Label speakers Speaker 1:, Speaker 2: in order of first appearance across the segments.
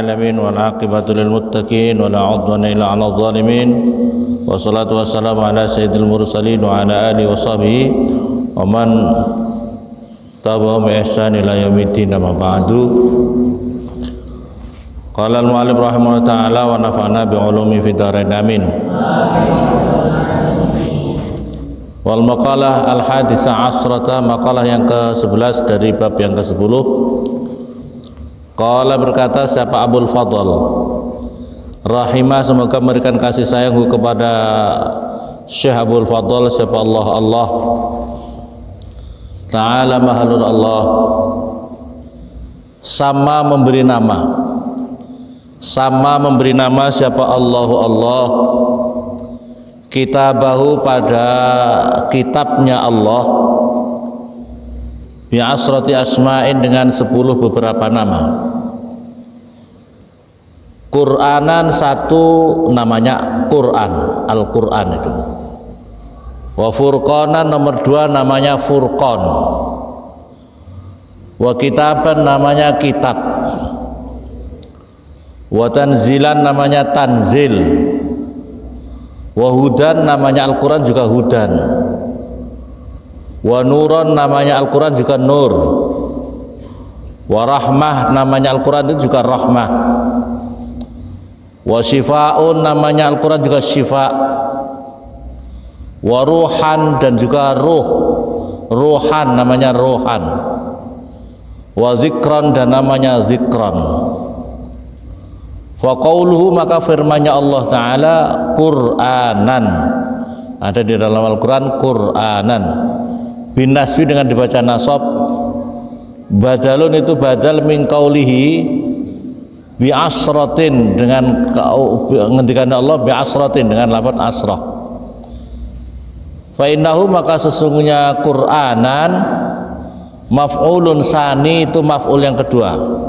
Speaker 1: العالمين والعاقبة للمتقين ولا عدوان إلا على الظالمين والصلاة والسلام على سيد المرسلين وعلى آله وصحبه ومن تبعهم بإحسان إلى يوم الدين أما بعد. قال المؤلف رحمه الله تعالى ونفعنا بعلومه في الدارين آمين. Wal maqalah al-hadisa asrata, maqalah yang ke-11 dari bab yang ke-10. Qala berkata siapa Abul Fadl rahimah, semoga memberikan kasih sayang kepada Syekh Abul Fadl, siapa Allah Ta'ala mahalul Allah, sama memberi nama siapa Allah kitabahu pada kitabnya Allah bi asrati asma'in dengan 10 beberapa nama. Qur'anan satu namanya Quran, Al-Quran itu. Wa furqanan nomor 2 namanya Furqan. Wa kitaban namanya kitab. Wa tanzilan namanya tanzil. Wahudan namanya Al-Quran juga hudan. Wa nuron namanya Al-Quran juga nur. Wa rahmah namanya Al-Quran itu juga rahmah. Wa shifaun namanya Al-Quran juga shifa. Wa ruhan dan juga ruh, ruhan namanya ruhan. Wa zikran dan namanya zikran. Fa qauluhu, maka firman-Nya Allah Ta'ala Qur'anan, ada di dalam Al-Quran Qur'anan bin nasbi dengan dibaca nasab. Badalun itu badal min qaulihi bi asratin, dengan ngendikan Allah bi asratin dengan lafaz asrah. Fa innahu, maka sesungguhnya Qur'anan maf'ulun sani, itu maf'ul yang kedua.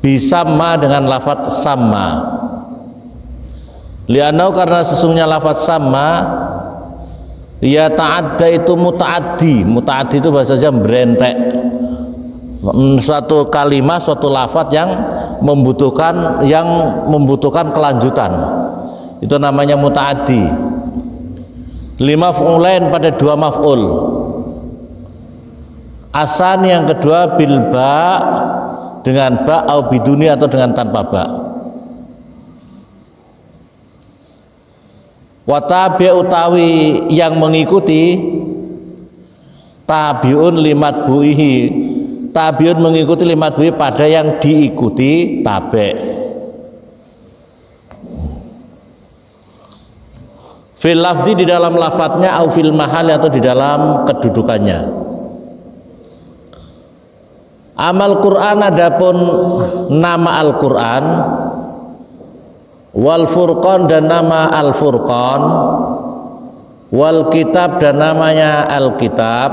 Speaker 1: Bisamma dengan lafaz sama. Lianau, karena sesungguhnya lafaz sama ya ta'adda itu muta'addi. Muta'addi itu bahasanya berentek. Suatu kalimat, suatu lafaz yang membutuhkan kelanjutan. Itu namanya muta'addi. 5 maf'ulain pada 2 maf'ul. Asan yang kedua bilba dengan ba au biduni atau dengan tanpa ba. Wa tabi utawi yang mengikuti, tabiun limat buihi, tabiun mengikuti limat buihi pada yang diikuti tabe. Fil lafdi di dalam lafadznya, au fil mahal atau di dalam kedudukannya. Amal Quran, adapun nama Al-Quran, wal furqan dan nama Al-Furqan, wal kitab dan namanya Al-Kitab,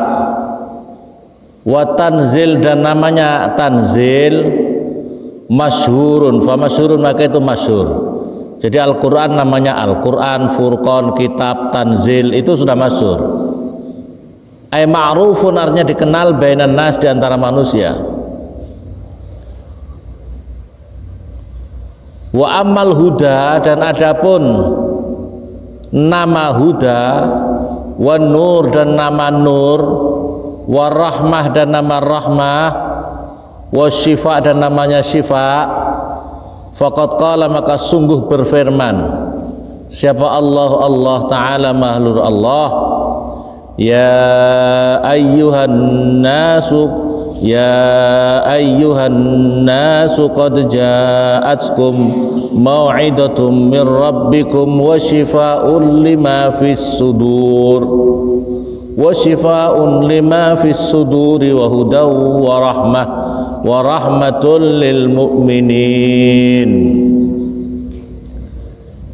Speaker 1: wa tanzil dan namanya Tanzil, masyhurun, fa masyhurun maka itu masyhur. Jadi Al-Quran namanya Al-Quran, Furqan, Kitab, Tanzil itu sudah masyhur. Ay ma'rufun, artinya dikenal bainan nas, di antara manusia. Wa amal huda, dan adapun nama huda, wa nur dan nama nur, wa rahmah dan nama rahmah, wa syifa dan namanya syifa. Faqad qala, maka sungguh berfirman siapa Allah Ta'ala mahlur Allah, ya ayyuhan nasu qad ja'atkum mau'idatum min rabbikum wa shifaa'un lima fis sudur wa hudaw wa rahmatul lil mu'minin.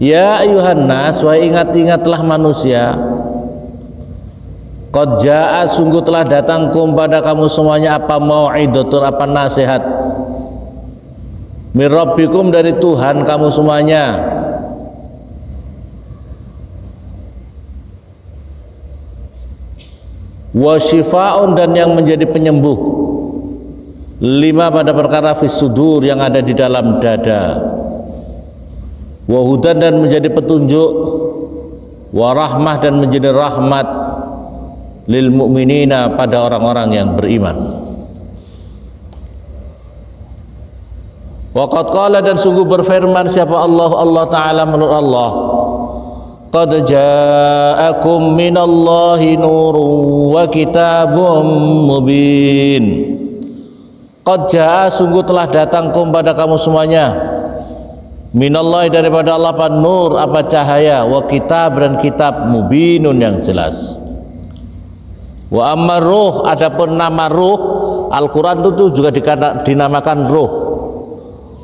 Speaker 1: Ya ayyuhan nas, wa ingatlah manusia, qad jaa, sungguh telah datang kepada kamu semuanya apa mau'idatun, apa nasihat, min rabbikum, dari Tuhan kamu semuanya, wa syifaun, dan yang menjadi penyembuh, lima pada perkara fis sudur yang ada di dalam dada, wa hudan dan menjadi petunjuk, wa rahmah dan menjadi rahmat lil mu'minina pada orang-orang yang beriman. Wa qad qala dan sungguh berfirman siapa Allah Ta'ala menurut Allah, qad ja'akum minallahi nurun wa kitabun mubin. Qad ja'a sungguh telah datang kepada kamu semuanya, minallahi daripada Allah apa nur apa cahaya, wa kitab dan kitab mubinun yang jelas. Wa amma ruh adapun nama ruh Al-Quran itu juga dinamakan ruh.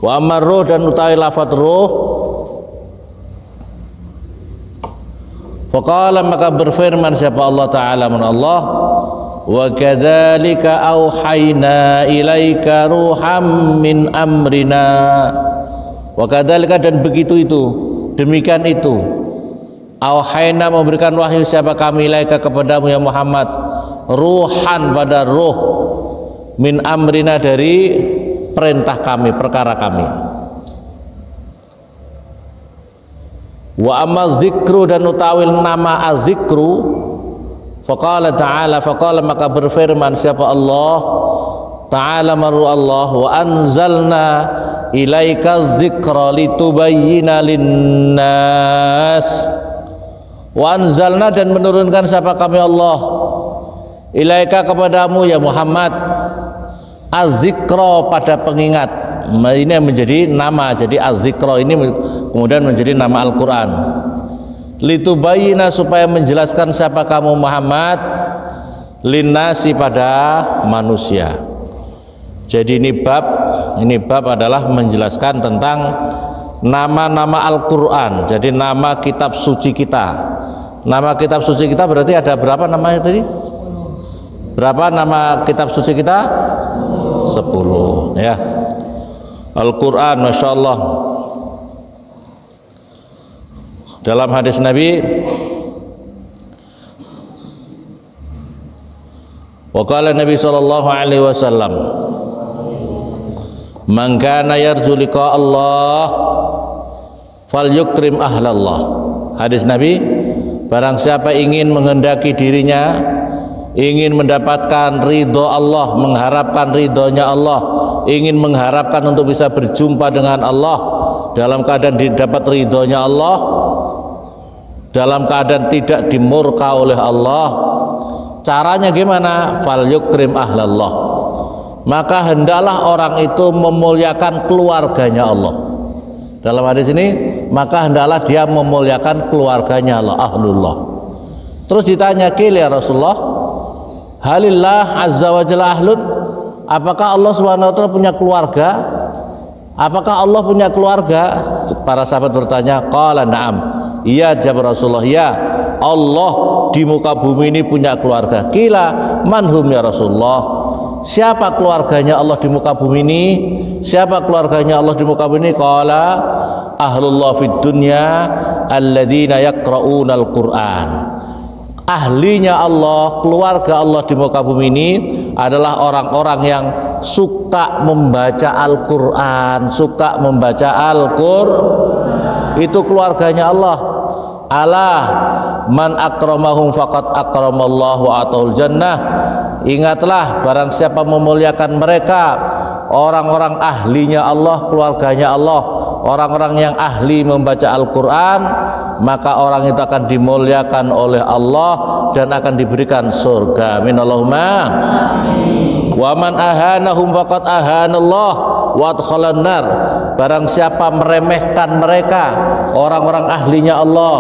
Speaker 1: Wa amma ruh dan utawi lafaz ruh, faqala maka berfirman siapa Allah Ta'ala menurut Allah, wa kadzalika auhayna ilaika ruham min amrina. Wa kadzalika dan begitu itu, demikian itu, auhayna memberikan wahyu siapa kami ilaika kepadamu ya Muhammad, ruhan pada ruh, min amrina dari perintah kami, perkara kami. Wa amma zikru dan utawil nama azikru, faqala ta'ala faqala maka berfirman siapa Allah Ta'ala maru Allah, wa anzalna ilaika zikra litubayyina linnas. Wa anzalna dan menurunkan siapa kami Allah ilaika kepadamu ya Muhammad az-zikra pada pengingat. Ini menjadi nama, jadi az-zikra ini kemudian menjadi nama Al-Quran. Litubayyina supaya menjelaskan siapa kamu Muhammad linnasi pada manusia. Jadi ini bab adalah menjelaskan tentang nama-nama Al-Quran. Jadi nama kitab suci kita. Nama kitab suci kita berarti ada berapa namanya tadi? Berapa nama kitab suci kita? 10 ya. Al-Quran, Masya Allah. Dalam hadis Nabi, wa qala Nabi sallallahu alaihi wasallam, man kana yarju liqa Allah falyukrim ahlallah. Hadis Nabi, barang siapa ingin menghendaki dirinya, ingin mendapatkan ridho Allah, mengharapkan ridhonya Allah, ingin mengharapkan untuk bisa berjumpa dengan Allah dalam keadaan didapat ridhonya Allah, dalam keadaan tidak dimurka oleh Allah, caranya gimana? Fal yukrim ahlallah, maka hendaklah orang itu memuliakan keluarganya Allah. Dalam hadis ini, maka hendaklah dia memuliakan keluarganya Allah, ahlullah. Terus ditanya, kil ya Rasulullah, halillah azza wa jalla ahlun, apakah Allah subhanahu wa ta'ala punya keluarga? Apakah Allah punya keluarga? Para sahabat bertanya, qala na'am, iya jawab Rasulullah, ya Allah di muka bumi ini punya keluarga. Kila manhum ya Rasulullah, siapa keluarganya Allah di muka bumi ini? Siapa keluarganya Allah di muka bumi ini? Qala ahlullah fid dunya alladzina yaqra'una al-Qur'an. Ahlinya Allah, keluarga Allah di muka bumi ini adalah orang-orang yang suka membaca Al-Quran, suka membaca Al-Quran. Itu keluarganya Allah. Allah man akramahum faqad akramallahu atul jannah. Ingatlah, barang siapa memuliakan mereka, orang-orang ahlinya Allah, keluarganya Allah, orang-orang yang ahli membaca Al-Quran, maka orang itu akan dimuliakan oleh Allah dan akan diberikan surga. Minallahumma wa man ahanahum faqad ahanallah wa adkhalan nar. Barang siapa meremehkan mereka, orang-orang ahlinya Allah,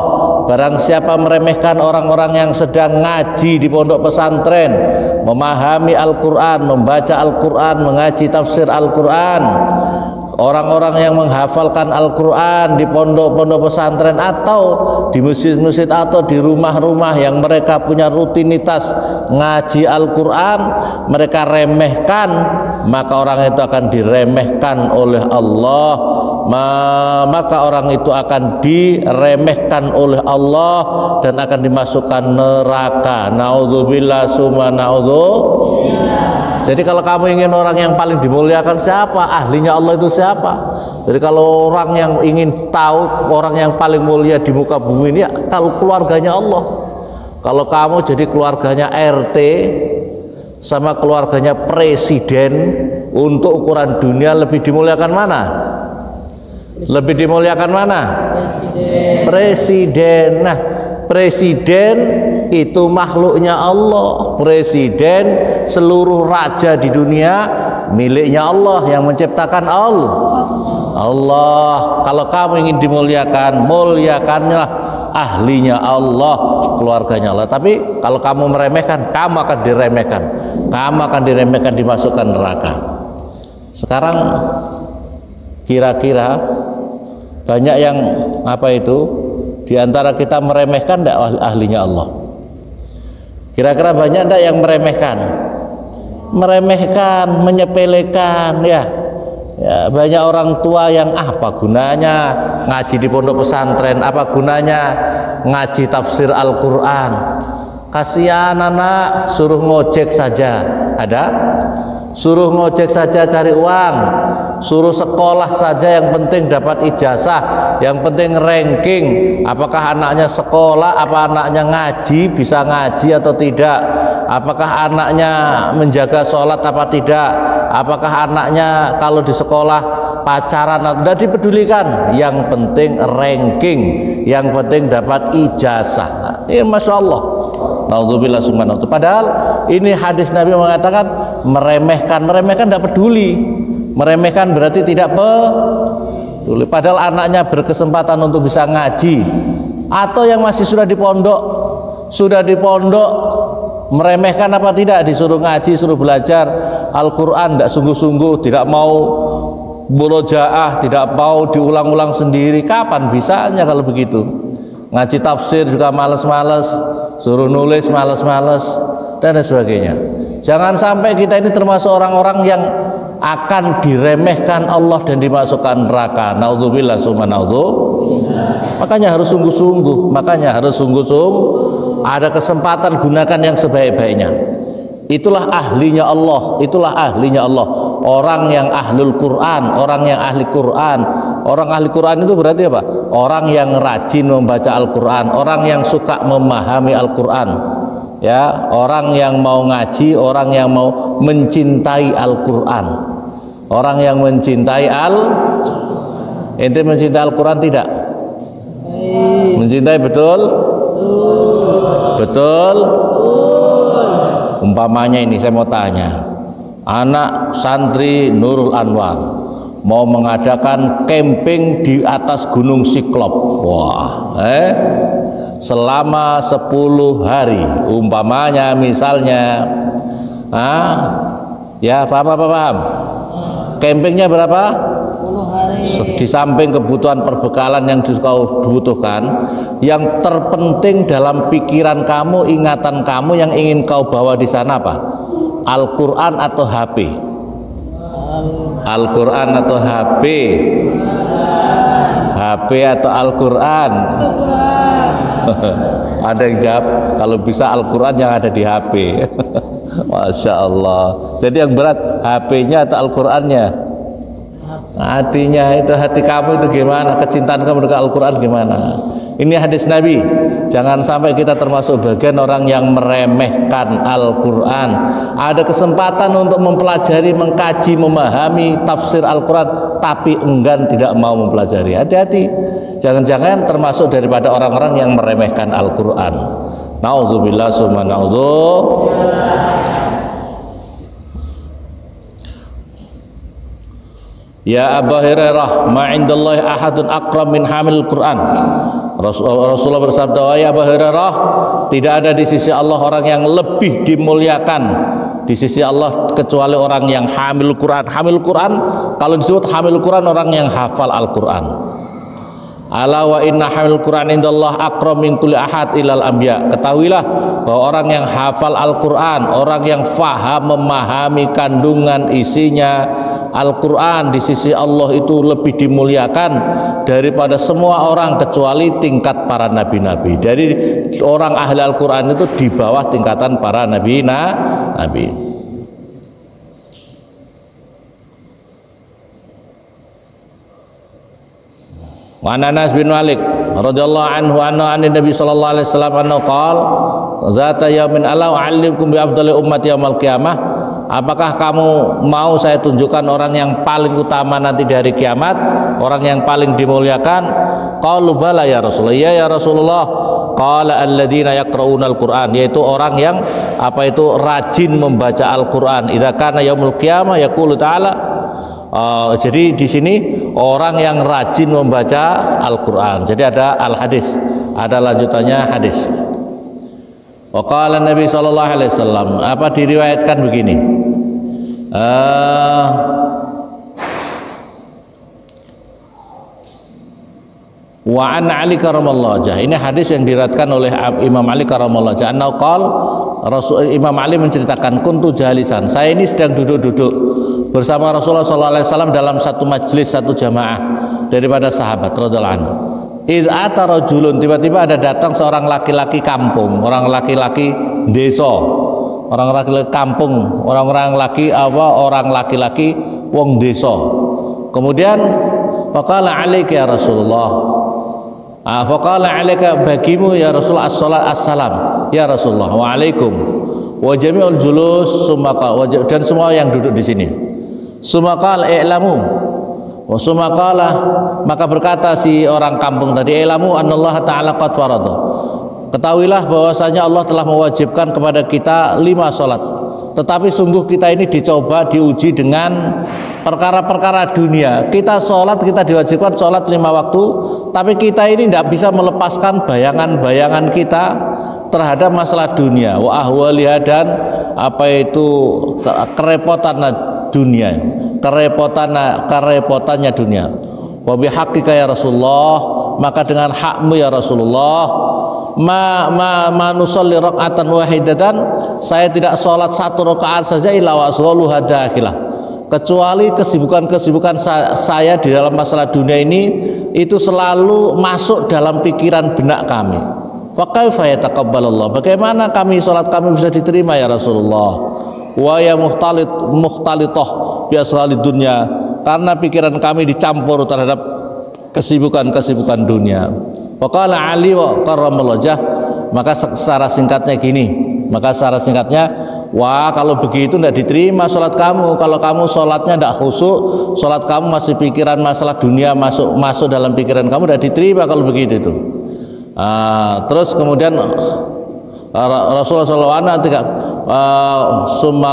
Speaker 1: barang siapa meremehkan orang-orang yang sedang ngaji di pondok pesantren, memahami Al-Quran, membaca Al-Quran, mengaji tafsir Al-Quran, orang-orang yang menghafalkan Al-Quran di pondok-pondok pesantren atau di masjid-masjid atau di rumah-rumah yang mereka punya rutinitas ngaji Al-Quran, mereka remehkan, maka orang itu akan diremehkan oleh Allah. Maka orang itu akan diremehkan oleh Allah dan akan dimasukkan neraka. Naudzubillah summa naudzubillah. Jadi kalau kamu ingin orang yang paling dimuliakan siapa? Ahlinya Allah itu siapa? Jadi kalau orang yang ingin tahu orang yang paling mulia di muka bumi ini, kalau keluarganya Allah. Kalau kamu jadi keluarganya RT sama keluarganya presiden, untuk ukuran dunia lebih dimuliakan mana? Lebih dimuliakan mana? Presiden. Nah, presiden itu makhluknya Allah. Presiden, seluruh raja di dunia miliknya Allah, yang menciptakan Allah. Kalau kamu ingin dimuliakan, muliakanlah ahlinya Allah, keluarganya Allah. Tapi kalau kamu meremehkan, kamu akan diremehkan. Kamu akan diremehkan, dimasukkan neraka. Sekarang kira-kira banyak yang di antara kita meremehkan tidak ahlinya Allah? Kira-kira banyak tidak yang meremehkan? Meremehkan, menyepelekan, ya. Banyak orang tua yang apa gunanya ngaji di pondok pesantren, apa gunanya ngaji tafsir Al-Quran, kasihan anak, suruh ngojek saja. Ada? Suruh ngojek saja cari uang, suruh sekolah saja yang penting dapat ijazah, yang penting ranking. Apakah anaknya sekolah, apa anaknya ngaji, bisa ngaji atau tidak, apakah anaknya menjaga sholat apa tidak, apakah anaknya kalau di sekolah pacaran atau tidak dipedulikan, yang penting ranking, yang penting dapat ijazah. Ya, Masya Allah. Naudzubillah subhanahu. Padahal ini hadis Nabi mengatakan meremehkan tidak peduli. Meremehkan berarti tidak peduli. Padahal anaknya berkesempatan untuk bisa ngaji, atau yang masih sudah di pondok, meremehkan apa tidak? Disuruh ngaji, suruh belajar Al-Quran, tidak sungguh-sungguh, tidak mau murojaah, tidak mau diulang-ulang sendiri. Kapan bisanya kalau begitu? Ngaji tafsir juga males-males, suruh nulis males-males, dan sebagainya. Jangan sampai kita ini termasuk orang-orang yang akan diremehkan Allah dan dimasukkan neraka. Naudzubillah summa naudzubillah. Makanya harus sungguh-sungguh. Ada kesempatan, gunakan yang sebaik-baiknya. Itulah ahlinya Allah. Orang yang ahlul Quran, orang yang ahli Quran. Orang ahli Quran itu berarti apa? Orang yang rajin membaca Al-Quran, orang yang suka memahami Al-Quran, ya, orang yang mau ngaji, orang yang mau mencintai Al-Quran, orang yang mencintai Ente mencintai Al-Quran tidak? Mencintai betul? Betul? Umpamanya ini saya mau tanya, anak santri Nurul Anwar mau mengadakan camping di atas Gunung Siklop. Wah, selama 10 hari umpamanya, misalnya, ya paham? Campingnya berapa? 10 hari. Di samping kebutuhan perbekalan yang kau butuhkan, yang terpenting dalam pikiran kamu, ingatan kamu yang ingin kau bawa di sana apa? Al-Quran atau HP? Al-Quran atau HP? HP atau Al-Quran? Ada yang jawab kalau bisa Al-Quran yang ada di HP. Masya Allah. Jadi yang berat HP-nya atau Al-Qurannya? Hatinya itu, hati kamu itu gimana? Kecintaan kamu dengan Al-Quran gimana? Ini hadis Nabi. Jangan sampai kita termasuk bagian orang yang meremehkan Al-Quran. Ada kesempatan untuk mempelajari, mengkaji, memahami tafsir Al-Quran, tapi enggan, tidak mau mempelajari. Hati-hati. Jangan-jangan termasuk daripada orang-orang yang meremehkan Al-Quran. Nauzubillah summa naudzubillah. Ya Abu Hurairah, ma indallahi ahadun aqrab min hamil Quran. Rasulullah bersabda, ya Abu Hurairah, tidak ada di sisi Allah orang yang lebih dimuliakan di sisi Allah kecuali orang yang hamil Quran. Hamil Quran, kalau disebut hamil Quran, orang yang hafal Al-Quran. Ala wa inna hamil Quran indallah aqrab min kulli ahad ilal anbiya. Ketahuilah bahwa orang yang hafal Al-Quran, orang yang faham, memahami kandungan isinya Al-Quran, di sisi Allah itu lebih dimuliakan daripada semua orang kecuali tingkat para nabi-nabi. Jadi orang ahli Al-Quran itu di bawah tingkatan para nabi. Wa Anas bin Malik radhiyallahu anhu anna Nabi sallallahu alaihi wasallam anna qala zata yaumin ala u'allimkum bi afdali ummati yaumil qiyamah. Apakah kamu mau saya tunjukkan orang yang paling utama nanti di hari kiamat, orang yang paling dimuliakan? Qalu bala ya Rasulullah. Ya Rasulullah. Qala alladzina yaqra'una al-Qur'an, yaitu orang yang rajin membaca Al-Qur'an. Idza kana yaumul qiyamah yaqulu ta'ala. Jadi di sini orang yang rajin membaca Al-Qur'an. Jadi ada al-hadis, ada lanjutannya hadis. Wa qala Nabi sallallahu alaihi wasallam, diriwayatkan begini. Wa an Ali karramallahu wajhah. Ini hadis yang diriwayatkan oleh Imam Ali karramallahu wajhah. Anna qala Imam Ali menceritakan kuntu jalisan. Saya ini sedang duduk-duduk bersama Rasulullah sallallahu alaihi wasallam dalam satu majelis, satu jamaah daripada sahabat radhiyallahu anhu. Idza rajulun, tiba-tiba ada datang seorang laki-laki kampung, orang laki-laki desa, orang laki-laki kampung, orang laki-laki wong desa. Kemudian faqala alaika ya Rasulullah. Faqala alaika bagimu ya Rasulullah assalam ya Rasulullah wa alaikum wa jami'ul julus dan semua yang duduk di sini. Sumaqal i'lamu. Wasumakala, maka berkata si orang kampung tadi, ilamu anallah ta'ala qad farada. Ketahuilah bahwasanya Allah telah mewajibkan kepada kita 5 sholat. Tetapi sungguh kita ini dicoba, diuji dengan perkara-perkara dunia. Kita sholat, kita diwajibkan sholat 5 waktu, tapi kita ini tidak bisa melepaskan bayangan-bayangan kita terhadap masalah dunia. Wa ahwaliha, dan kerepotan dunia, kerepotannya dunia. Wa bihaqqika ya Rasulullah, maka dengan hakmu ya Rasulullah, ma nusalli raka'atan wahidatan, saya tidak sholat 1 rakaat saja illa wa asghaluha dakhilah, kecuali kesibukan-kesibukan saya di dalam masalah dunia ini itu selalu masuk dalam pikiran benak kami. Fa kaifa yataqabbalallah, bagaimana sholat kami bisa diterima ya Rasulullah? Wa ya mukhtalithah bi asghalid dunya, karena pikiran kami dicampur terhadap kesibukan-kesibukan dunia. Wa qala Ali wa karramallahu wajhah, maka secara singkatnya gini, wah kalau begitu tidak diterima sholat kamu. Kalau kamu sholatnya tidak khusyuk, sholat kamu masih pikiran masalah dunia masuk dalam pikiran kamu, tidak diterima kalau begitu itu. Terus kemudian Rasulullah SAW summa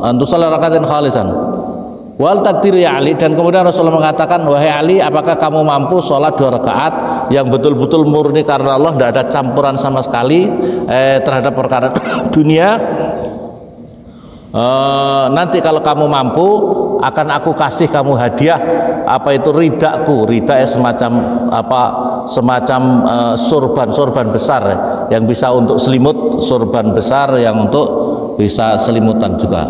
Speaker 1: antusalla rakaatin khalisan wal takdir ya Ali, dan kemudian Rasulullah mengatakan, wahai Ali, apakah kamu mampu sholat 2 rakaat yang betul-betul murni karena Allah, tidak ada campuran sama sekali terhadap perkara dunia? Nanti kalau kamu mampu akan aku kasih kamu hadiah ridaku. Rida semacam sorban besar yang bisa untuk selimut, sorban besar yang untuk bisa selimutan juga.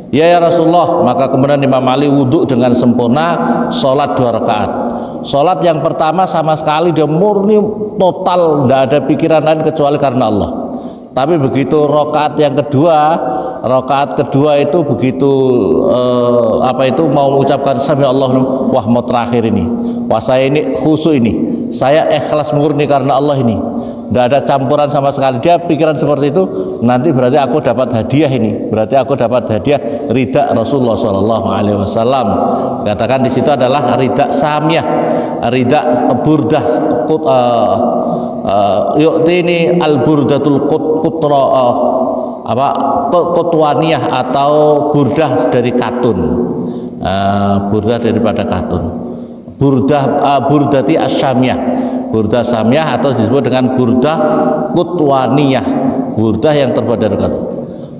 Speaker 1: Ya Rasulullah, maka kemudian Imam Ali wudhu dengan sempurna, sholat 2 rakaat. Sholat yang pertama sama sekali dia murni total, tidak ada pikiran lain kecuali karena Allah. Tapi begitu rakaat yang kedua, itu begitu mau mengucapkan sami Allah, wah mau terakhir ini, wah saya ini khusyuk ini, saya ikhlas murni karena Allah ini, tidak ada campuran sama sekali. Dia pikiran seperti itu, nanti berarti aku dapat hadiah ini, berarti aku dapat hadiah ridha Rasulullah Shallallahu Alaihi Wasallam. Katakan di situ adalah ridha samiyah, ridha burdah, yu'tini al-burdatul qutra, qutwaniyah atau burdah dari katun, burdah daripada katun, burdati asyamiyah, burdah samiyah atau disebut dengan burdah qutwaniyah, burdah yang terbuat dari katun.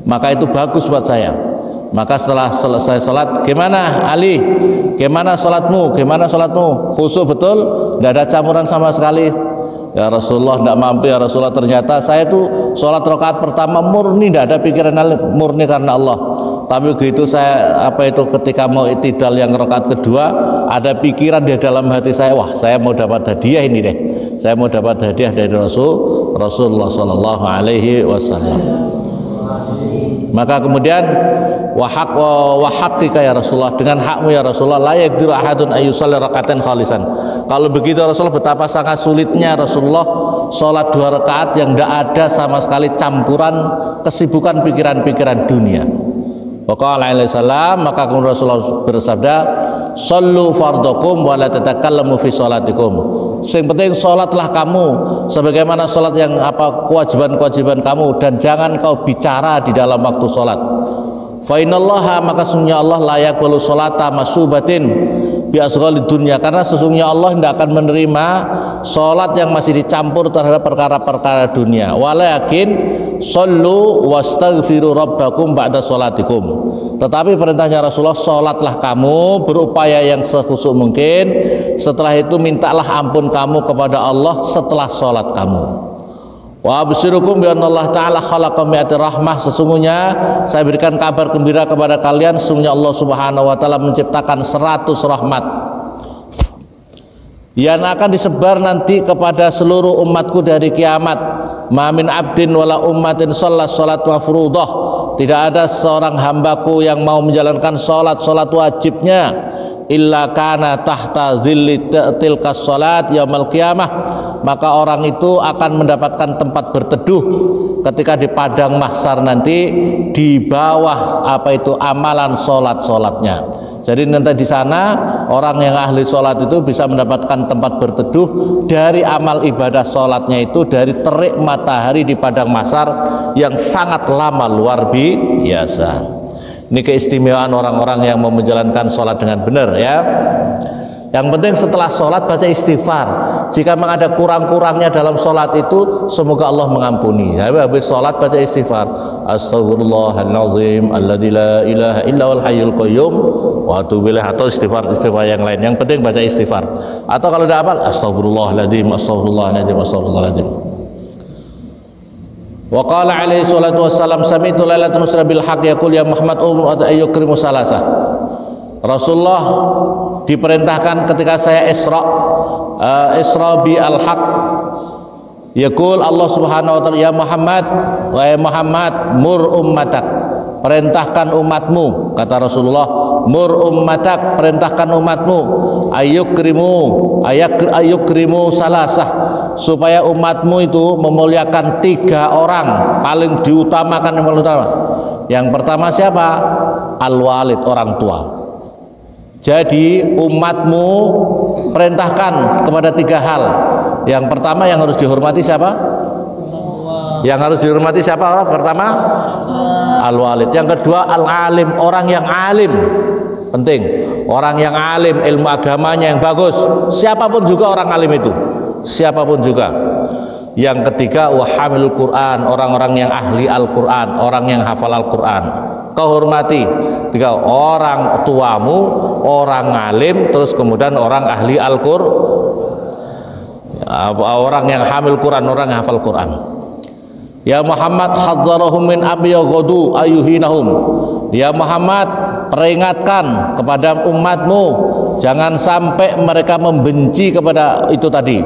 Speaker 1: Maka itu bagus buat saya. Maka setelah selesai sholat, gimana Ali? Gimana sholatmu? Khusyuk betul? Tidak ada campuran sama sekali? Ya Rasulullah, tidak mampu ya Rasulullah. Ternyata saya itu sholat rakaat pertama murni, tidak ada pikiran murni karena Allah. Tapi begitu saya ketika mau i'tidal yang rakaat kedua, ada pikiran di dalam hati saya, wah saya mau dapat hadiah ini deh. Saya mau dapat hadiah dari Rasulullah Sallallahu Alaihi Wasallam. Maka kemudian wa haqqika ya Rasulullah, dengan hakmu ya Rasulullah, la yaqdiru ahadun ayyusalli raka'atan khalisan. Kalau begitu Rasulullah, betapa sangat sulitnya Rasulullah sholat 2 rakaat yang tidak ada sama sekali campuran kesibukan pikiran-pikiran dunia. Waqala alaihi salam, maka kemudian Rasulullah bersabda, "Shallu fardakum wa la tatakallamu fi sholatikum." Sing penting sholatlah kamu sebagaimana sholat yang kewajiban-kewajiban kamu, dan jangan kau bicara di dalam waktu sholat. Fa innallaha, maka sesungguhnya Allah layak balu sholata masubatin bi asghalid dunya, karena sesungguhnya Allah tidak akan menerima sholat yang masih dicampur terhadap perkara-perkara dunia. Walakin shollu wastaghfiru rabbakum ba'da sholatikum. Tetapi perintahnya Rasulullah, sholatlah kamu, berupaya yang sekhusyuk mungkin, setelah itu mintalah ampun kamu kepada Allah setelah sholat kamu. Wa absyirukum bi anna Allah ta'ala khalaqa mi'ati rahmah, sesungguhnya saya berikan kabar gembira kepada kalian, sesungguhnya Allah Subhanahu wa taala menciptakan 100 rahmat yang akan disebar nanti kepada seluruh umatku dari kiamat. Ma min abdin wala ummatin shallat salat mafruḍah, tidak ada seorang hambaku yang mau menjalankan salat wajibnya, illa kana tahta zilli tilkas salat yaumil qiyamah, maka orang itu akan mendapatkan tempat berteduh ketika di padang mahsyar nanti, di bawah amalan salatnya. Jadi nanti di sana orang yang ahli sholat itu bisa mendapatkan tempat berteduh dari amal ibadah sholatnya itu, dari terik matahari di padang mahsyar yang sangat lama, luar biasa. Ini keistimewaan orang-orang yang mau menjalankan sholat dengan benar ya. Yang penting setelah sholat baca istighfar. Jika memang ada kurang-kurangnya dalam sholat itu, semoga Allah mengampuni. Habis sholat baca istighfar. Astaghfirullahaladzim alladzi la ilaha illa wal hayyul qayyum wa atubu ilaih, atau istighfar yang lain. Yang penting baca istighfar. Atau kalau tidak hafal, astaghfirullahaladzim, astaghfirullahaladzim, astaghfirullahaladzim. Wa qala alaihi salatu wassalam, sami'tu lailatan usra bil haqq yaqul ya Muhammad ayyukrimu salasah. Rasulullah diperintahkan ketika saya Isra bi al-haq, yaqul Allah Subhanahu wa taala, ya Muhammad, wahai Muhammad, mur ummatak, perintahkan umatmu, kata Rasulullah, mur ummatak, perintahkan umatmu, ayukrimu salasah, supaya umatmu itu memuliakan 3 orang, paling diutamakan yang paling utama. Yang pertama siapa? Al-walid, orang tua. Jadi umatmu perintahkan kepada 3 hal. Yang pertama yang harus dihormati siapa? Yang harus dihormati siapa? Orang pertama al-walid. Yang kedua al-alim, orang yang alim. Penting, orang yang alim, ilmu agamanya yang bagus. Siapapun juga orang alim itu, siapapun juga. Yang ketiga wahamilul Quran, orang-orang yang ahli Al-Quran, orang yang hafal Al-Quran. Kau hormati 3 orang tuamu, orang alim, terus kemudian orang ahli Al-Quran, orang yang hamil Quran, orang yang hafal Quran. Ya Muhammad hadzarahum min abyghadu ayuhinahum. Ya Muhammad, peringatkan kepada umatmu, jangan sampai mereka membenci kepada itu tadi,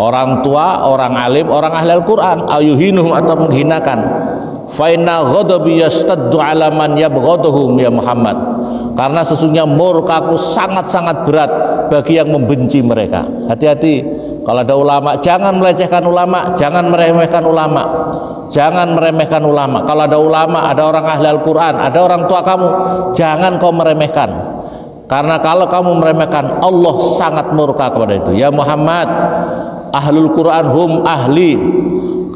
Speaker 1: orang tua, orang alim, orang ahli Al-Quran, ayuhinuhum, atau menghinakan. Fa inna ghadabi yastaddu ala man yabghaduhum ya Muhammad, karena sesungguhnya murkaku sangat-sangat berat bagi yang membenci mereka. Hati-hati kalau ada ulama, jangan melecehkan ulama, jangan meremehkan ulama, jangan meremehkan ulama. Kalau ada ulama, ada orang ahli Al-Quran, ada orang tua kamu, jangan kau meremehkan, karena kalau kamu meremehkan, Allah sangat murka kepada itu. Ya Muhammad, ahlul Quran hum ahli,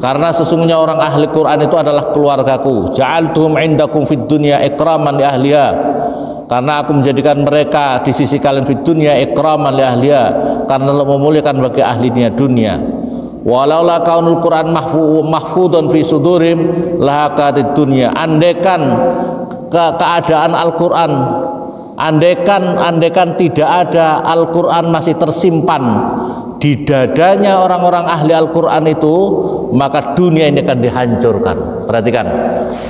Speaker 1: karena sesungguhnya orang ahli Quran itu adalah keluargaku. Ja'altuhum indakum fid dunya ikraman li ahliha, karena aku menjadikan mereka di sisi kalian fid dunya ikraman li ahliha, karena memuliakan bagi ahlinya dunia. Walaula kaunul Quran mahfudun fi sudurim lahakatid dunya, andekan keadaan Al-Quran, andekan tidak ada Al-Quran masih tersimpan di dadanya orang-orang ahli Al-Quran itu, maka dunia ini akan dihancurkan. Perhatikan,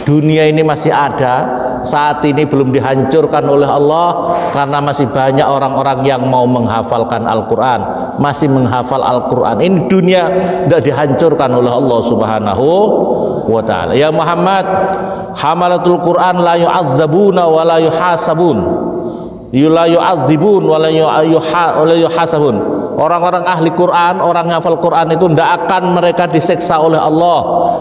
Speaker 1: dunia ini masih ada saat ini belum dihancurkan oleh Allah karena masih banyak orang-orang yang mau menghafalkan Al-Quran, masih menghafal Al-Quran. Ini dunia tidak dihancurkan oleh Allah Subhanahu wa ta'ala. Ya Muhammad, hamalatul Quran la yu'azzabuna wa la yuhasabun, la yu'azzibun wa la yuhasabun. Orang-orang ahli Quran, orang hafal Quran itu tidak akan mereka diseksa oleh Allah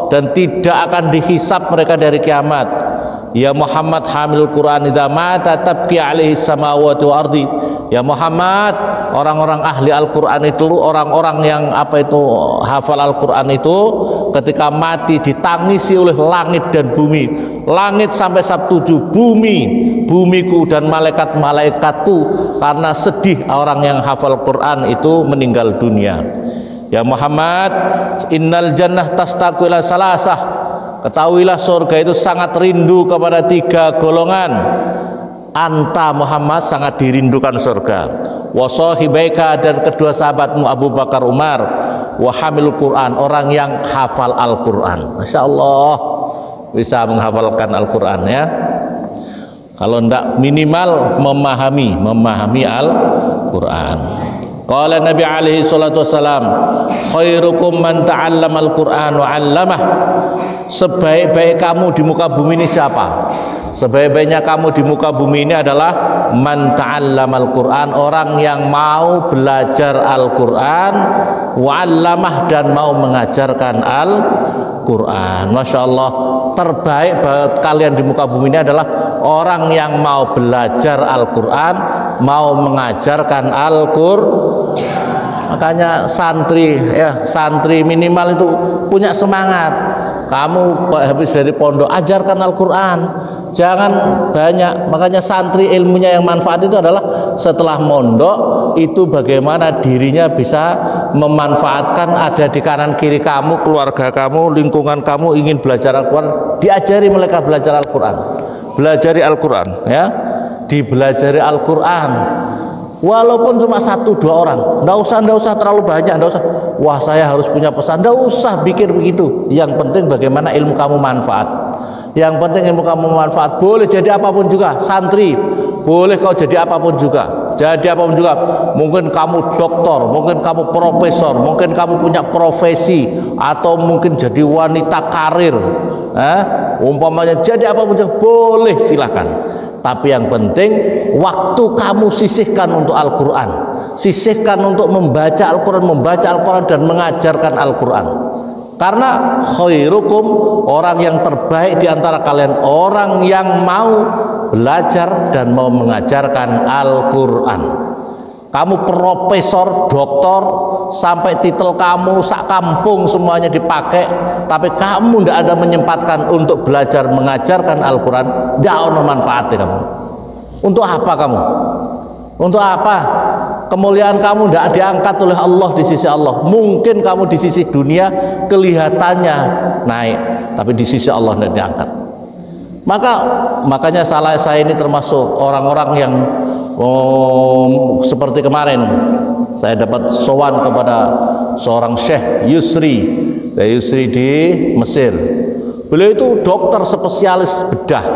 Speaker 1: dan tidak akan dihisap mereka dari kiamat. Ya Muhammad, hamilul Quran idza mata tabki alaihi samawati wa ardi. Ya Muhammad, orang-orang ahli Al-Quran itu, orang-orang yang hafal Al-Quran itu ketika mati ditangisi oleh langit dan bumi. Langit sampai Sabtu 7, bumiku dan malaikat-malaikatku, karena sedih orang yang hafal Quran itu meninggal dunia. Ya Muhammad, innal jannah tastaqu ila salasah. Ketahuilah surga itu sangat rindu kepada 3 golongan. Anta Muhammad sangat dirindukan surga, wa sahibaika dan kedua sahabatmu Abu Bakar Umar, wa hamilul Quran, orang yang hafal Al-Quran. Masya Allah bisa menghafalkan Al-Quran ya. Kalau tidak minimal memahami Al-Quran. Qala Nabi alaihi salatu wassalam, khairukum man ta'allama Al-Quran wa 'allamah. Sebaik-baik kamu di muka bumi ini siapa? Sebaik-baiknya kamu di muka bumi ini adalah man ta'allamal Quran, orang yang mau belajar Al-Quran, wa'allamah, dan mau mengajarkan Al-Quran. Masya Allah, terbaik buat kalian di muka bumi ini adalah orang yang mau belajar Al-Quran, mau mengajarkan Al-Quran. Makanya santri minimal itu punya semangat. Kamu habis dari pondok, ajarkan Al-Quran, jangan banyak. Makanya santri ilmunya yang manfaat itu adalah setelah mondok itu bagaimana dirinya bisa memanfaatkan, ada di kanan kiri kamu, keluarga kamu, lingkungan kamu ingin belajar Al-Quran, diajari mereka belajar Al-Quran, belajari Al-Quran ya, dibelajari Al-Quran. Walaupun cuma 1-2 orang, nggak usah terlalu banyak, nggak usah. Wah, saya harus punya pesan, nggak usah pikir begitu. Yang penting bagaimana ilmu kamu manfaat. Yang penting ilmu kamu manfaat. Boleh jadi apapun juga, santri. Boleh kau jadi apapun juga. Jadi apapun juga. Mungkin kamu doktor, mungkin kamu profesor, mungkin kamu punya profesi, atau mungkin jadi wanita karir. Umpamanya jadi apapun juga, boleh, silakan. Tapi yang penting waktu kamu sisihkan untuk Al-Quran, sisihkan untuk membaca Al-Quran dan mengajarkan Al-Quran. Karena khairukum, orang yang terbaik di antara kalian, orang yang mau belajar dan mau mengajarkan Al-Quran. Kamu profesor, doktor, sampai titel kamu sak kampung semuanya dipakai, tapi kamu tidak ada menyempatkan untuk belajar mengajarkan Al-Quran, tidak ada manfaatnya kamu. Untuk apa kamu? Untuk apa? Kemuliaan kamu tidak diangkat oleh Allah di sisi Allah. Mungkin kamu di sisi dunia kelihatannya naik, tapi di sisi Allah tidak diangkat. Makanya saya ini termasuk orang-orang yang seperti kemarin saya dapat sowan kepada seorang Syekh Yusri di Mesir. Beliau itu dokter spesialis bedah,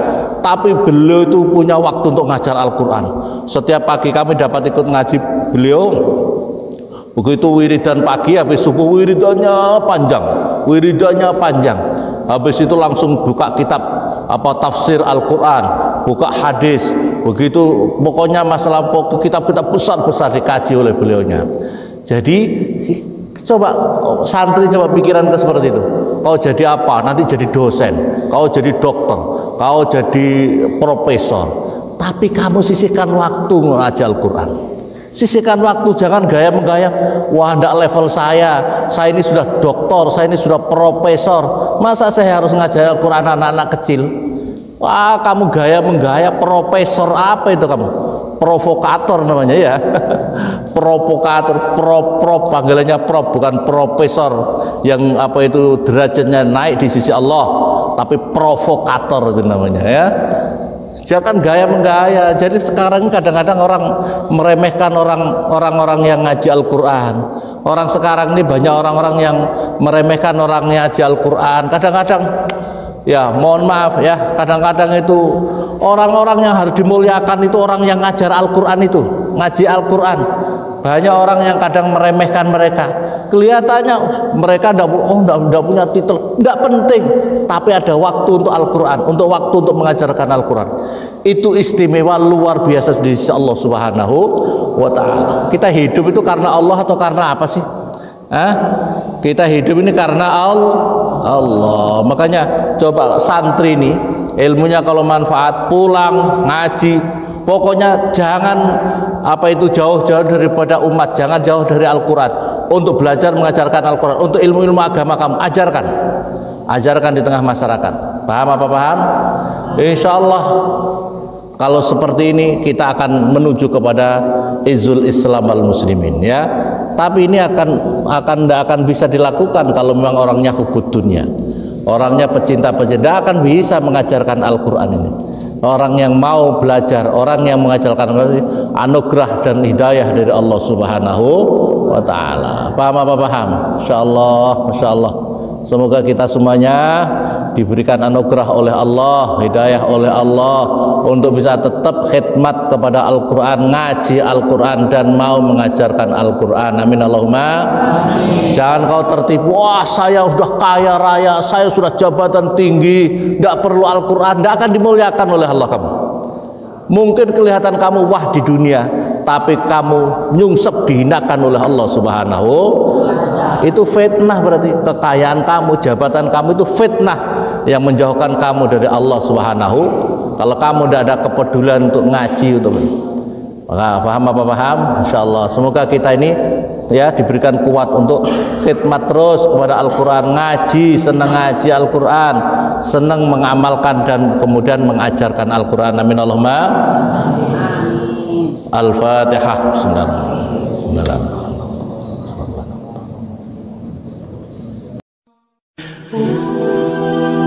Speaker 1: tapi beliau itu punya waktu untuk ngajar Al-Quran. Setiap pagi kami dapat ikut ngaji beliau. Begitu wiridan pagi, habis subuh wiridannya panjang. Habis itu langsung buka kitab tafsir Al-Quran, buka hadis. Begitu pokoknya masalah kitab-kitab besar-besar dikaji oleh beliaunya. Jadi coba santri coba pikiran ke seperti itu. Kau jadi apa? Nanti jadi dosen, kau jadi dokter, kau jadi profesor. Tapi kamu sisihkan waktu mengajar Al-Quran. Sisihkan waktu, jangan gaya-menggaya. Wah, ndak level saya ini sudah doktor, saya ini sudah profesor, masa saya harus ngajar Al-Quran anak-anak kecil? Wah, kamu gaya-menggaya. Profesor apa itu kamu? Provokator namanya ya. Provokator, prof, panggilannya prof, bukan profesor yang derajatnya naik di sisi Allah, tapi provokator itu namanya ya. Jangan gaya-menggaya. Jadi sekarang kadang-kadang orang meremehkan orang-orang yang ngaji Al-Quran. Orang sekarang ini banyak orang-orang yang meremehkan orang yang ngaji Al-Quran. Kadang-kadang ya mohon maaf ya, kadang-kadang itu Orang-orang yang harus dimuliakan itu orang yang ngajar Al-Quran itu, ngaji Al-Quran. Banyak orang yang kadang meremehkan mereka. Kelihatannya mereka tidak punya titel, tidak penting. Tapi ada waktu untuk Al-Quran, untuk waktu untuk mengajarkan Al-Quran. Itu istimewa luar biasa di sisi Allah Subhanahu wa Ta'ala. Kita hidup itu karena Allah atau karena apa sih? Kita hidup ini karena Allah. Makanya coba santri ini ilmunya kalau manfaat pulang ngaji, pokoknya jangan jauh-jauh daripada umat, jangan jauh dari Al-Quran. Untuk belajar mengajarkan Al-Quran, untuk ilmu-ilmu agama kamu ajarkan di tengah masyarakat. Paham apa paham? Insya Allah kalau seperti ini kita akan menuju kepada izul Islam al muslimin, ya. Tapi ini tidak akan bisa dilakukan kalau memang orangnya hubud dunia, orangnya pecinta akan bisa mengajarkan Al-Quran ini. Orang yang mau belajar, orang yang mengajarkan anugerah dan hidayah dari Allah Subhanahu wa Ta'ala. Paham apa paham? Insyaallah, insyaallah. Semoga kita semuanya diberikan anugerah oleh Allah, hidayah oleh Allah untuk bisa tetap khidmat kepada Al-Quran, ngaji Al-Quran dan mau mengajarkan Al-Quran. Amin Allahumma. Amin. Jangan kau tertipu, wah saya sudah kaya raya, saya sudah jabatan tinggi, tidak perlu Al-Quran, tidak akan dimuliakan oleh Allah kamu. Mungkin kelihatan kamu wah di dunia, tapi kamu nyungsep dihinakan oleh Allah Subhanahu. Itu fitnah, berarti kekayaan kamu, jabatan kamu itu fitnah yang menjauhkan kamu dari Allah Subhanahu. Kalau kamu tidak ada kepedulian untuk ngaji itu, maka paham apa paham? Insyaallah semoga kita ini ya diberikan kuat untuk khidmat terus kepada Al-Quran, ngaji, senang ngaji Al-Quran, senang mengamalkan dan kemudian mengajarkan Al-Quran. Amin Allahumma. Al-Fatihah. Bismillahirrahmanirrahim. Ooh.